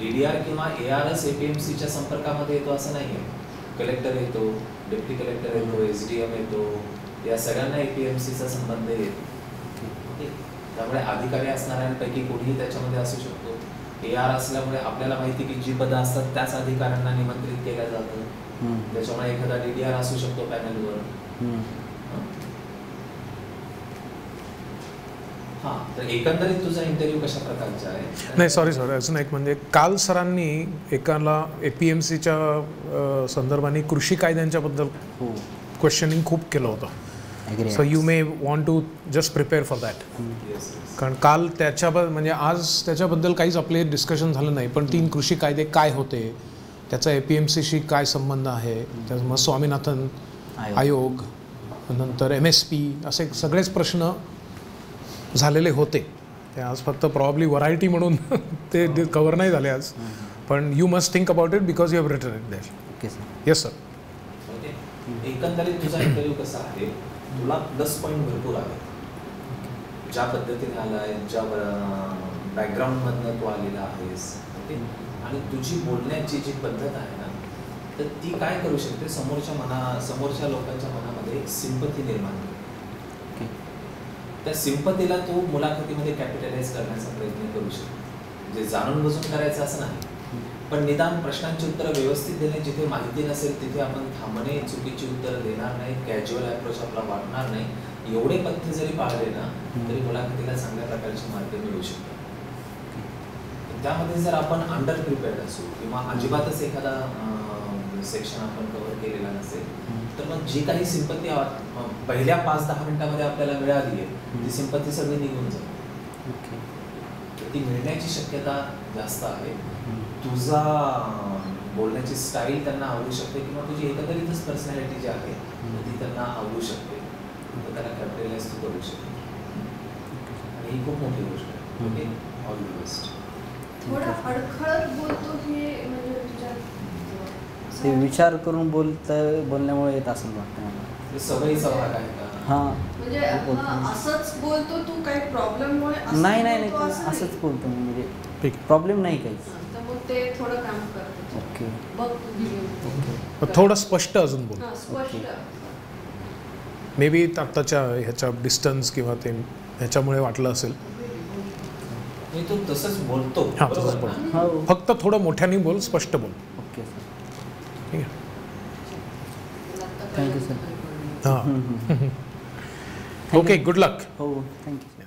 DDR किंवा ARच APMCच्या संपर्कामध्ये येतो असं नाही आहे. कलेक्टर येतो, डेप्युटी कलेक्टर येतो, SDM येतो, या सगळ्यांना APMCचा संबंध येतो. त्यामुळे अधिकारी असणाऱ्यांपैकी कोणीही त्याच्यामध्ये असू शकतो. AR असल्यामुळे आपल्याला माहिती की जी पदं असतात त्याच अधिकाऱ्यांना निमंत्रित केलं जातं, त्याच्यामुळे एखादा DDR असू शकतो पॅनलवर. तर एकंदरीत तुझा इंटरव्ह्यू कशा प्रकारचा आहे? नाही सॉरी अजून एक म्हणजे काल सरांनी एकाला APMCच्या संदर्भाने कृषी कायद्यांच्याबद्दल क्वेश्चनिंग खूप केलं होतं. So you may want to just prepare for that. कारण काल त्याच्याबद्दल म्हणजे आज त्याच्याबद्दल काहीच आपले डिस्कशन झालं नाही, पण 3 कृषी कायदे काय होते, त्याचा APMCशी काय संबंध आहे, मग स्वामीनाथन आयोग, नंतर MSP, असे सगळेच प्रश्न झालेले होते. ते आज फक्त प्रॉब्ली व्हरायटी म्हणून ते कव्हर नाही झाले आज, पण you must think about it because you have written it there. Okay sir. Yes sir. एकंदरीत तुझा इंटरव्ह्यू कसा आहे, तुला प्लस पॉईंट भरपूर आहे. ज्या पद्धतीने आलाय, ज्या बॅकग्राऊंडमधनं तू आलेला आहेस, ओके, आणि तुझी बोलण्याची जी पद्धत आहे ना, तर ती काय करू शकते, समोरच्या लोकांच्या मनामध्ये सिंपथी निर्माण करते. त्या सिंपतीला तू मुलाखतीमध्ये कॅपिटलाइज करण्याचा प्रयत्न करू शकतो. जे जाणून बुजून करायचं असं नाही, पण निदान प्रश्नांची उत्तरं व्यवस्थित देणे. जिथे माहिती नसेल तिथे आपण थांबणे, चुकीची उत्तरं देणार नाही, कॅज्युअल अप्रोच आपला वाटणार नाही, एवढे पथ्य जरी पाळले ना तरी मुलाखतीला चांगल्या प्रकारची मार्क मिळू शकतात. त्यामध्ये जर आपण अंडर प्रिपेअर्ड असू किंवा अजिबातच एखादा सेक्शन आपण कव्हर केलेला नसेल, तर मग जी काही सिंपत्ती पहिल्या 5-10 मिनिटांमध्ये आपल्याला मिळाली आहे ती सिंपत्ती सगळी निघून जाईल. ती मिळण्याची शक्यता जास्त आहे. तुझा बोलण्याची स्टाईल त्यांना आवडू शकते किंवा तुझी एकंदरीतच पर्सनॅलिटी जी आहे ती त्यांना आवडू शकते, तर त्याला कॅपिटलाइज तू करू शकते. आणि ही खूप मोठी गोष्ट आहे. Okay, all the best. थोडा अडखळत बोलतो हे म्हणजे तुझ्या विचार करून बोलल्यामुळे येत असं वाटतं मला. ते सवयीचा भाग आहे का? हां म्हणजे असंच बोलतो तू काही प्रॉब्लेममुळे नाही नाही नाही असंच बोलतो मी, म्हणजे ठीक प्रॉब्लेम नाही काहीच. तर मग ते थोडं काम करतो. ओके बघ तुझी पण थोडं स्पष्ट अजून बोल. स्पष्ट. मे बी आत्ताच्या ह्याच्या डिस्टन्स किंवा ते ह्याच्यामुळे वाटलं असेल. मी तो तसंच बोलतो. हां बरोबर तसंच बोल. ना? हो फक्त थोडं मोठ्याने बोल, स्पष्ट बोल. Okay sir. ठीक आहे. Thank you sir. हां ओके, गुड लक. हो थँक्यू.